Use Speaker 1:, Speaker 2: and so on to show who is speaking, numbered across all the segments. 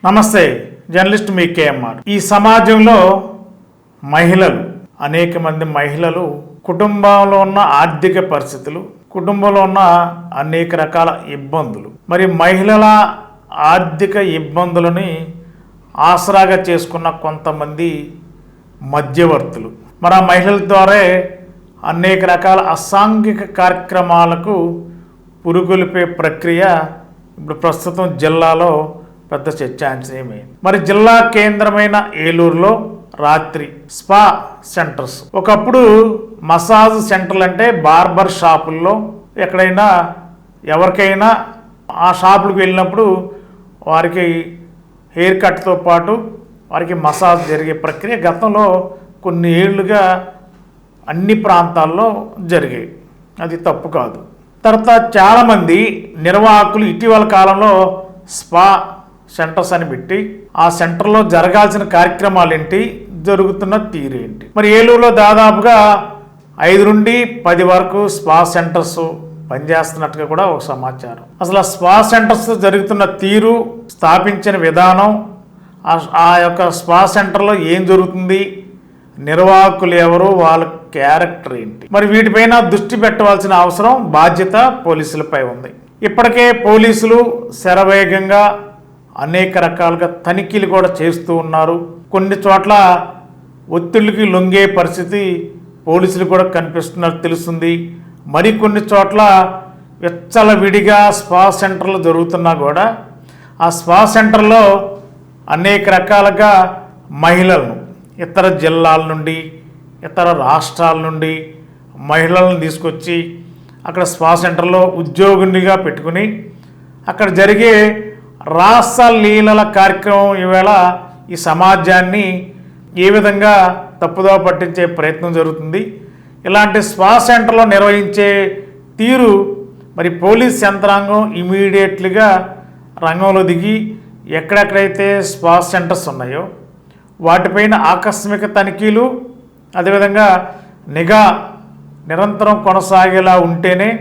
Speaker 1: నమస్తే, జర్నలిస్ట్ మీ కేఎంఆర్. ఈ సమాజంలో అనేక మంది మహిళలు కుటుంబంలో ఉన్న ఆర్థిక పరిస్థితులు, కుటుంబంలో ఉన్న అనేక రకాల ఇబ్బందులు, మరి మహిళల ఆర్థిక ఇబ్బందులని ఆసరాగా చేసుకున్న కొంతమంది మధ్యవర్తులు, మరి ఆ మహిళల ద్వారా అనేక రకాల అసాంఘిక కార్యక్రమాలకు పురుగొల్పే ప్రక్రియ ఇప్పుడు ప్రస్తుతం జిల్లాలో పెద్ద చర్చాంశమైంది. మరి జిల్లా కేంద్రమైన ఏలూరులో రాత్రి స్పా సెంటర్స్, ఒకప్పుడు మసాజ్ సెంటర్లు అంటే బార్బర్ షాపుల్లో ఎక్కడైనా ఎవరికైనా ఆ షాపులకు వెళ్ళినప్పుడు వారికి హెయిర్ కట్తో పాటు వారికి మసాజ్ జరిగే ప్రక్రియ గతంలో కొన్ని ఏళ్లుగా అన్ని ప్రాంతాల్లో జరిగాయి. అది తప్పు కాదు. తర్వాత చాలామంది నిర్వాహకులు ఇటీవల కాలంలో స్పా సెంటర్స్ అని పెట్టి ఆ సెంటర్లో జరగాల్సిన కార్యక్రమాలు ఏంటి, జరుగుతున్న తీరు ఏంటి. మరి ఏలూరులో దాదాపుగా 5 నుండి 10 వరకు స్పా సెంటర్స్ పనిచేస్తున్నట్టుగా కూడా ఒక సమాచారం. అసలు ఆ స్పా సెంటర్స్ జరుగుతున్న తీరు, స్థాపించిన విధానం, ఆ యొక్క స్పా సెంటర్లో ఏం జరుగుతుంది, నిర్వాహకులు ఎవరు, వాళ్ళ క్యారెక్టర్ ఏంటి, మరి వీటిపైన దృష్టి పెట్టవలసిన అవసరం, బాధ్యత పోలీసులపై ఉంది. ఇప్పటికే పోలీసులు శరవేగంగా అనేక రకాలుగా తనిఖీలు కూడా చేస్తూ ఉన్నారు. కొన్ని చోట్ల ఒత్తిడికి లొంగే పరిస్థితి పోలీసులు కూడా కనిపిస్తున్నట్టు తెలుస్తుంది. మరికొన్ని చోట్ల విచ్చలవిడిగా స్పా సెంటర్లు జరుగుతున్నా కూడా ఆ స్పా సెంటర్లో అనేక రకాలుగా మహిళలను ఇతర జిల్లాల నుండి, ఇతర రాష్ట్రాల నుండి మహిళలను తీసుకొచ్చి అక్కడ స్పా సెంటర్లో ఉద్యోగునిగా పెట్టుకుని అక్కడ జరిగే రాసలీలల కార్యక్రమం ఈవేళ ఈ సమాజాన్ని ఏ విధంగా తప్పుదోవ పట్టించే ప్రయత్నం జరుగుతుంది. ఇలాంటి స్పా సెంటర్లో నిర్వహించే తీరు మరి పోలీస్ యంత్రాంగం ఇమీడియట్లీగా రంగంలో దిగి ఎక్కడెక్కడైతే స్పా సెంటర్స్ ఉన్నాయో వాటిపైన ఆకస్మిక తనిఖీలు, అదేవిధంగా నిఘా నిరంతరం కొనసాగేలా ఉంటేనే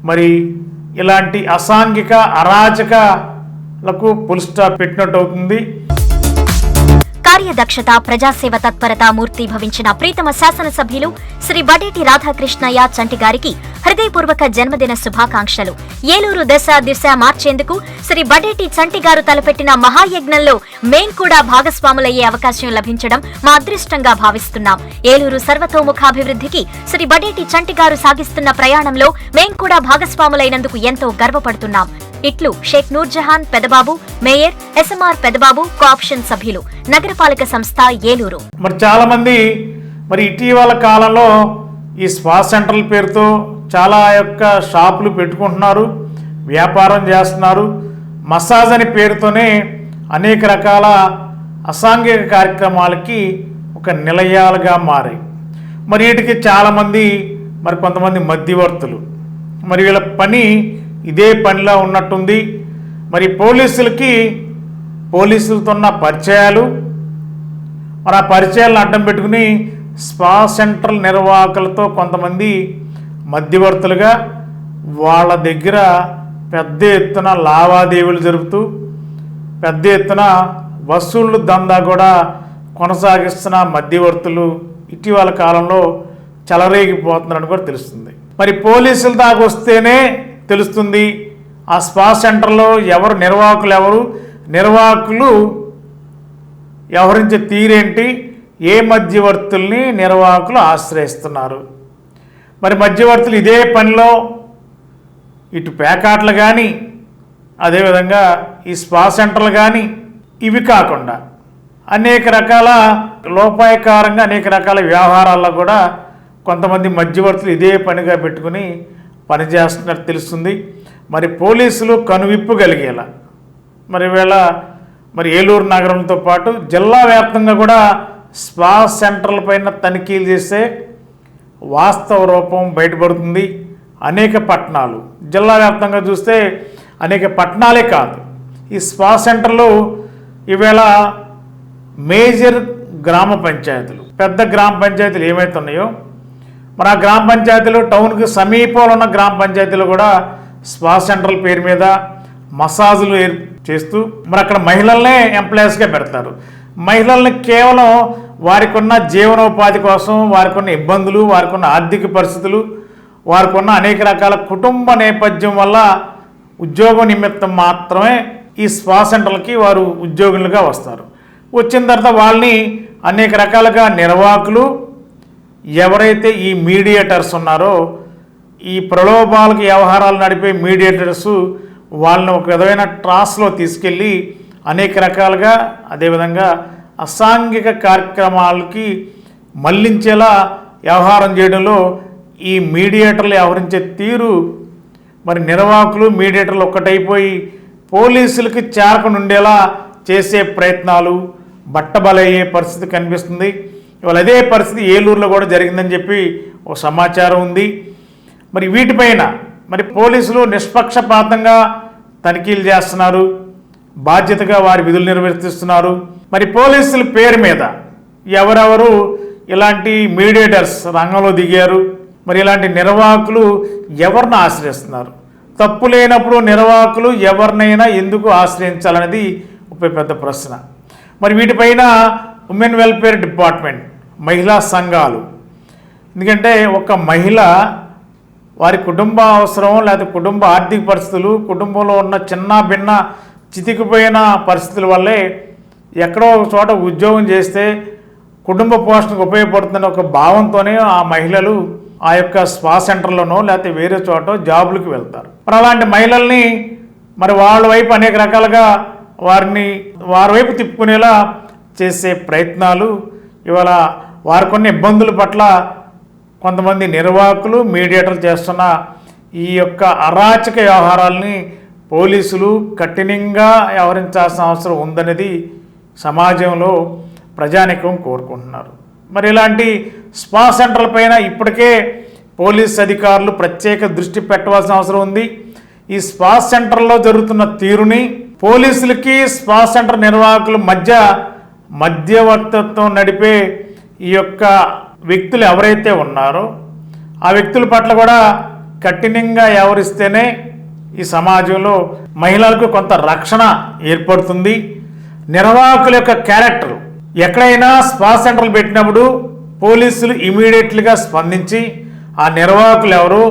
Speaker 1: మరి ఇలాంటి అసాంఘిక అరాచకాలకు ఫుల్ స్టాప్ పెట్టినట్టు అవుతుంది.
Speaker 2: కార్యదక్షత, ప్రజాసేవ తత్పరత మూర్తిభవించిన ప్రీతమ శాసనసభ్యులు శ్రీ బడేటి రాధాకృష్ణయ్య చంటి గారికి హృదయపూర్వక జన్మదిన శుభాకాంక్షలు. ఏలూరు దశ దిశ మార్చేందుకు శ్రీ బడేటి చంటి గారు తలపెట్టిన మహాయజ్ఞంలో మేం కూడా భాగస్వాములయ్యే అవకాశం లభించడం మా అదృష్టంగా భావిస్తున్నాం. ఏలూరు సర్వతోముఖాభివృద్ధికి శ్రీ బడేటి చంటి గారు సాగిస్తున్న ప్రయాణంలో మేం కూడా భాగస్వాములైనందుకు ఎంతో గర్వపడుతున్నాం. ఇట్లు Sheikh Noorjahan Pedababu, mayor, SMR Pedababu, cooption సభ్యులు, నగరపాలక సంస్థ ఏలూరు.
Speaker 1: మరి చాలా మంది మరి ఇటీవల కాలంలో ఈ స్పా సెంటర్ల పేరుతో చాలా యొక్క షాపులు పెట్టుకుంటున్నారు, వ్యాపారం చేస్తున్నారు. మసాజ్ అని పేరుతోనే అనేక రకాల అసాంఘిక కార్యక్రమాలకి ఒక నిలయాలుగా మారాయి. మరి వీటికి చాలామంది మరి కొంతమంది మధ్యవర్తులు, మరి వీళ్ళ పని ఇదే పనిలా ఉన్నట్టుంది. మరి పోలీసులతో ఉన్న పరిచయాలు, మరి ఆ పరిచయాలను అడ్డం పెట్టుకుని స్పా సెంటర్ నిర్వాహకులతో కొంతమంది మధ్యవర్తులుగా వాళ్ళ దగ్గర పెద్ద ఎత్తున లావాదేవీలు జరుపుతూ పెద్ద ఎత్తున వసూళ్లు దందా కూడా కొనసాగిస్తున్న మధ్యవర్తులు ఇటీవల కాలంలో చెలరేగిపోతున్నారని కూడా తెలుస్తుంది. మరి పోలీసుల దాకా వస్తేనే తెలుస్తుంది ఆ స్పా సెంటర్లో ఎవరు నిర్వాహకులు వ్యవహరించే తీరేంటి, ఏ మధ్యవర్తుల్ని నిర్వాహకులు ఆశ్రయిస్తున్నారు. మరి మధ్యవర్తులు ఇదే పనిలో ఇటు పేకాట్లు కానీ, అదేవిధంగా ఈ స్పా సెంటర్లు కానీ, ఇవి కాకుండా అనేక రకాల లోపాయకారంగా అనేక రకాల వ్యవహారాల్లో కూడా కొంతమంది మధ్యవర్తులు ఇదే పనిగా పెట్టుకుని పనిచేస్తున్నట్టు తెలుస్తుంది. మరి పోలీసులు కనువిప్పగలిగేలా మరి వీళ్ళ మరి ఏలూరు నగరంతో పాటు జిల్లా వ్యాప్తంగా కూడా స్పా సెంటర్ల పైన తనిఖీలు చేస్తే వాస్తవ రూపం బయటపడుతుంది. అనేక పట్టణాలు, జిల్లా వ్యాప్తంగా చూస్తే అనేక పట్టణాలే కాదు, ఈ స్పా సెంటర్లు ఈవేళ మేజర్ గ్రామ పంచాయతీలు, పెద్ద గ్రామ పంచాయతీలు ఏమైతే ఉన్నాయో మరి ఆ గ్రామ పంచాయతీలు, టౌన్కి సమీపంలో ఉన్న గ్రామ పంచాయతీలు కూడా స్పా సెంటర్ల పేరు మీద మసాజులు చేస్తూ మరి అక్కడ మహిళల్నే ఎంప్లాయీస్గా పెడతారు. మహిళల్ని కేవలం వారికి ఉన్న జీవనోపాధి కోసం, వారికి ఉన్న ఇబ్బందులు, వారికి ఉన్న ఆర్థిక పరిస్థితులు, వారికి ఉన్న అనేక రకాల కుటుంబ నేపథ్యం వల్ల ఉద్యోగం నిమిత్తం మాత్రమే ఈ స్పా సెంటర్లకి వారు ఉద్యోగులుగా వస్తారు. వచ్చిన తర్వాత వాళ్ళని అనేక రకాలుగా నిర్వాహకులు, ఎవరైతే ఈ మీడియేటర్స్ ఉన్నారో, ఈ ప్రలోభాలకు వ్యవహారాలు నడిపే మీడియేటర్స్ వాళ్ళని ఒక విధమైన ట్రాస్లో తీసుకెళ్ళి అనేక రకాలుగా అదేవిధంగా అసాంఘిక కార్యక్రమాలకి మళ్లించేలా వ్యవహారం చేయడంలో ఈ మీడియేటర్లు వ్యవహరించే తీరు మరి నిర్వాహకులు మీడియేటర్లు ఒక్కటైపోయి పోలీసులకి చేరకుండా చేసే ప్రయత్నాలు బట్టబలయ్యే పరిస్థితి కనిపిస్తుంది. ఇవాళ అదే పరిస్థితి ఏలూరులో కూడా జరిగిందని చెప్పి ఒక సమాచారం ఉంది. మరి వీటిపైన మరి పోలీసులు నిష్పక్షపాతంగా తనిఖీలు చేస్తున్నారు, బాధ్యతగా వారి విధులు నిర్వర్తిస్తున్నారు. మరి పోలీసుల పేరు మీద ఎవరెవరు ఇలాంటి మీడియేటర్స్ రంగంలో దిగారు, మరి ఇలాంటి నిర్వాహకులు ఎవరిని ఆశ్రయిస్తున్నారు, తప్పు లేనప్పుడు నిర్వాహకులు ఎవరినైనా ఎందుకు ఆశ్రయించాలనేది ఒక పెద్ద ప్రశ్న. మరి వీటిపైన ఉమెన్ వెల్ఫేర్ డిపార్ట్మెంట్, మహిళా సంఘాలు, ఎందుకంటే ఒక మహిళ వారి కుటుంబ అవసరం లేదా కుటుంబ ఆర్థిక పరిస్థితులు, కుటుంబంలో ఉన్న చిన్న భిన్న చితికిపోయిన పరిస్థితుల వల్లే ఎక్కడో ఒక చోట ఉద్యోగం చేస్తే కుటుంబ పోషణకు ఉపయోగపడుతున్న ఒక భావంతోనే ఆ మహిళలు ఆ యొక్క స్పా సెంటర్లోనో లేకపోతే వేరే చోట జాబులకు వెళ్తారు. మరి అలాంటి మహిళల్ని మరి వాళ్ళ వైపు అనేక రకాలుగా వారి వైపు తిప్పుకునేలా చేసే ప్రయత్నాలు ఇవాళ వారికి కొన్ని ఇబ్బందుల పట్ల కొంతమంది నిర్వాహకులు మీడియేటర్లు చేస్తున్న ఈ యొక్క అరాచక వ్యవహారాలని పోలీసులు కఠినంగా వ్యవహరించాల్సిన అవసరం ఉందనేది సమాజంలో ప్రజానీకం కోరుకుంటున్నారు. మరి ఇలాంటి స్పా సెంటర్ల పైన ఇప్పటికే పోలీస్ అధికారులు ప్రత్యేక దృష్టి పెట్టవలసిన అవసరం ఉంది. ఈ స్పా సెంటర్లో జరుగుతున్న తీరుని పోలీసులకి స్పా సెంటర్ నిర్వాహకుల మధ్యవర్తిత్వం నడిపే ఈ యొక్క వ్యక్తులు ఎవరైతే ఉన్నారో ఆ వ్యక్తుల పట్ల కూడా కఠినంగా వ్యవహరిస్తేనే ఈ సమాజంలో మహిళలకు కొంత రక్షణ ఏర్పడుతుంది. నిర్వాహకుల యొక్క క్యారెక్టర్ ఎక్కడైనా స్పా సెంటర్లు పెట్టినప్పుడు పోలీసులు ఇమీడియట్లీగా స్పందించి ఆ నిర్వాహకులు ఎవరు,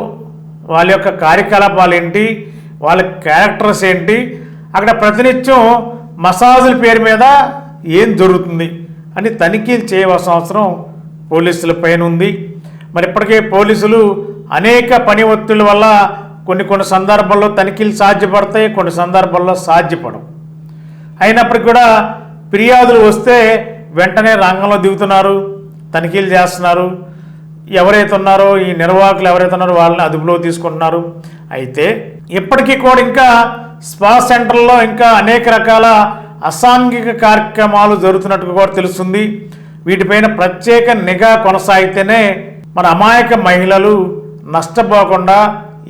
Speaker 1: వాళ్ళ యొక్క కార్యకలాపాలు ఏంటి, వాళ్ళ క్యారెక్టర్స్ ఏంటి, అక్కడ ప్రతినిత్యం మసాజుల పేరు మీద ఏం జరుగుతుంది అని తనిఖీలు చేయవలసిన అవసరం పోలీసుల పైన ఉంది. మరి ఇప్పటికే పోలీసులు అనేక పని ఒత్తిళ్ల వల్ల కొన్ని సందర్భాల్లో తనిఖీలు సాధ్యపడతాయి, కొన్ని సందర్భాల్లో సాధ్యపడవు. అయినప్పటికీ కూడా ఫిర్యాదులు వస్తే వెంటనే రంగంలో దిగుతున్నారు, తనిఖీలు చేస్తున్నారు. ఎవరైతే ఉన్నారో ఈ నిర్వాహకులు ఎవరైతే ఉన్నారో వాళ్ళని అదుపులో తీసుకుంటున్నారు. అయితే ఇప్పటికీ కూడా ఇంకా స్పా సెంటర్లో ఇంకా అనేక రకాల అసాంఘిక కార్యక్రమాలు జరుగుతున్నట్టుగా కూడా తెలుస్తుంది. వీటిపైన ప్రత్యేక నిఘా కొనసాగితేనే మన అమాయక మహిళలు నష్టపోకుండా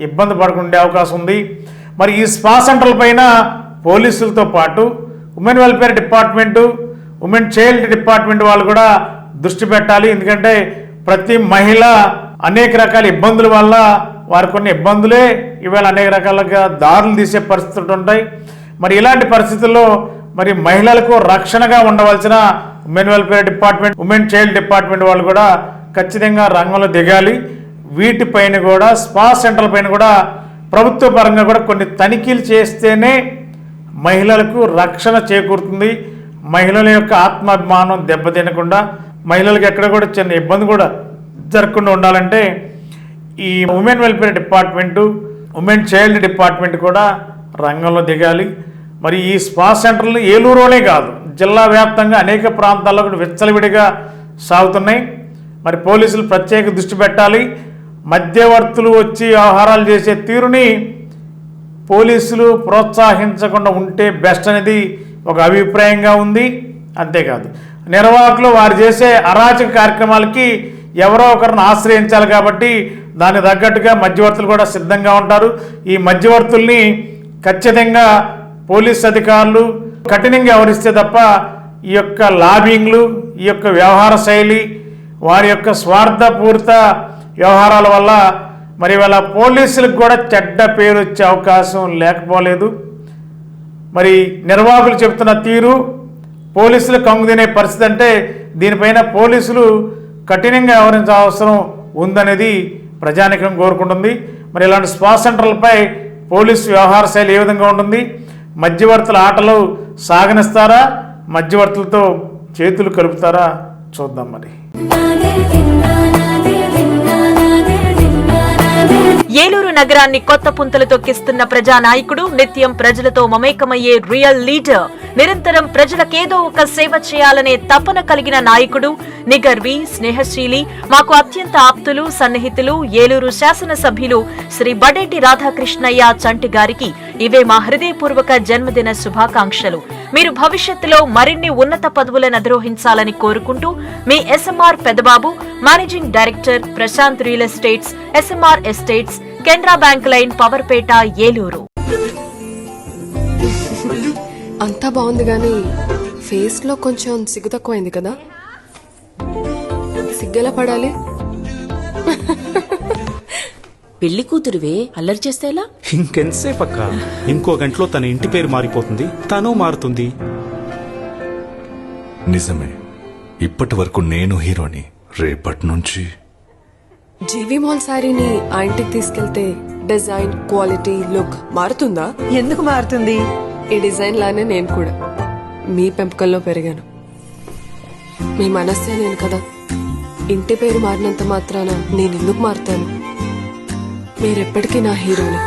Speaker 1: ఇబ్బంది పడకుండా అవకాశం ఉంది. మరి ఈ స్పా సెంటర్ల పైన పోలీసులతో పాటు women welfare department, women child department వాళ్ళు కూడా దృష్టి పెట్టాలి. ఎందుకంటే ప్రతి మహిళ అనేక రకాల ఇబ్బందుల వల్ల వారికి కొన్ని ఇబ్బందులే ఇవాళ అనేక రకాలుగా దారులు తీసే పరిస్థితులు ఉంటాయి. మరి ఇలాంటి పరిస్థితుల్లో మరి మహిళలకు రక్షణగా ఉండవలసిన women welfare department, women child department వాళ్ళు కూడా ఖచ్చితంగా రంగంలో దిగాలి. వీటిపైన కూడా స్పా సెంటర్ల పైన కూడా ప్రభుత్వ పరంగా కూడా కొన్ని తనిఖీలు చేస్తేనే మహిళలకు రక్షణ చేకూరుతుంది. మహిళల యొక్క ఆత్మాభిమానం దెబ్బతినకుండా, మహిళలకు ఎక్కడ కూడా చిన్న ఇబ్బంది కూడా జరగకుండా ఉండాలంటే ఈ women welfare department, women child department కూడా రంగంలో దిగాలి. మరి ఈ స్పా సెంటర్లు ఏలూరులోనే కాదు, జిల్లా వ్యాప్తంగా అనేక ప్రాంతాల్లో కూడా విచ్చలవిడిగా సాగుతున్నాయి. మరి పోలీసులు ప్రత్యేక దృష్టి పెట్టాలి. మధ్యవర్తులు వచ్చి వ్యవహారాలు చేసే తీరుని పోలీసులు ప్రోత్సహించకుండా ఉంటే బెస్ట్ అనేది ఒక అభిప్రాయంగా ఉంది. అంతేకాదు నిర్వాహకులు వారు చేసే అరాచక కార్యక్రమాలకి ఎవరో ఒకరిని ఆశ్రయించాలి కాబట్టి దానికి తగ్గట్టుగా మధ్యవర్తులు కూడా సిద్ధంగా ఉంటారు. ఈ మధ్యవర్తుల్ని ఖచ్చితంగా పోలీస్ అధికారులు కఠినంగా వ్యవహరిస్తే తప్ప ఈ యొక్క లాబింగ్లు, ఈ యొక్క వ్యవహార శైలి, వారి యొక్క స్వార్థపూరిత వ్యవహారాల వల్ల మరి వాళ్ళ పోలీసులకు కూడా చెడ్డ పేరు వచ్చే అవకాశం లేకపోలేదు. మరి నిర్వాహకులు చెబుతున్న తీరు పోలీసులు కంగుదినే పరిస్థితి అంటే దీనిపైన పోలీసులు కఠినంగా వ్యవహరించాల్సిన అవసరం ఉందనేది ప్రజానికం కోరుకుంటుంది. మరి ఇలాంటి స్పా సెంటర్లపై పోలీసు వ్యవహార శైలి ఏ విధంగా ఉంటుంది? మధ్యవర్తుల ఆటలు సాగనిస్తారా, మధ్యవర్తులతో చేతులు కలుపుతారా చూద్దాం. మరి
Speaker 3: ఏలూరు నగరాన్ని కొత్త పుంతలు తొక్కిస్తున్న ప్రజానాయకుడు, నిత్యం ప్రజలతో మమేకమయ్యే రియల్ లీడర్, నిరంతరం ప్రజలకేదో ఒక సేవ చేయాలనే తపన కలిగిన నాయకుడు, నిగర్వి, స్నేహశీలి, మాకు అత్యంత ఆప్తులు, సన్నిహితులు, ఏలూరు శాసనసభ్యులు శ్రీ బడేటి రాధాకృష్ణయ్య చంటి గారికి ఇవే మా హృదయపూర్వక జన్మదిన శుభాకాంక్షలు. మీరు భవిష్యత్తులో మరిన్ని ఉన్నత పదవులను అధిరోహించాలని కోరుకుంటూ మీ SMR Pedababu, managing director, Prashant real estates, SMR estates, Canara bank line, Powerpet, Eluru.
Speaker 4: అంతా బాగుంది గానీ ఫేస్ లో కొంచెం సిగ్గు తక్కువైంది కదా. సిగ్గెలా పడాలి?
Speaker 5: పెళ్లి కూతురువే అల్లరి చేస్తేలా?
Speaker 6: ఇంకెంతసేపు అక్క? ఇంకో గంటలో తన ఇంటి పేరు మారిపోతుంది, తను మారుతుంది.
Speaker 7: నిజమే, ఇప్పటి వరకు నేను హీరోని, రేపటి నుంచి
Speaker 4: జీవి మాల్ శారీని ఆ ఇంటికి తీసుకెళ్తే డిజైన్, క్వాలిటీ, లుక్ మారుతుందా?
Speaker 8: ఎందుకు మారుతుంది?
Speaker 4: ఈ డిజైన్ లానే నేను కూడా మీ పెంపకంలో పెరిగాను. మీ మనస్సే నేను కదా. ఇంటి పేరు మారినంత మాత్రాన నేను ఎందుకు మారుతాను? మీరెప్పటికీ నా హీరోని.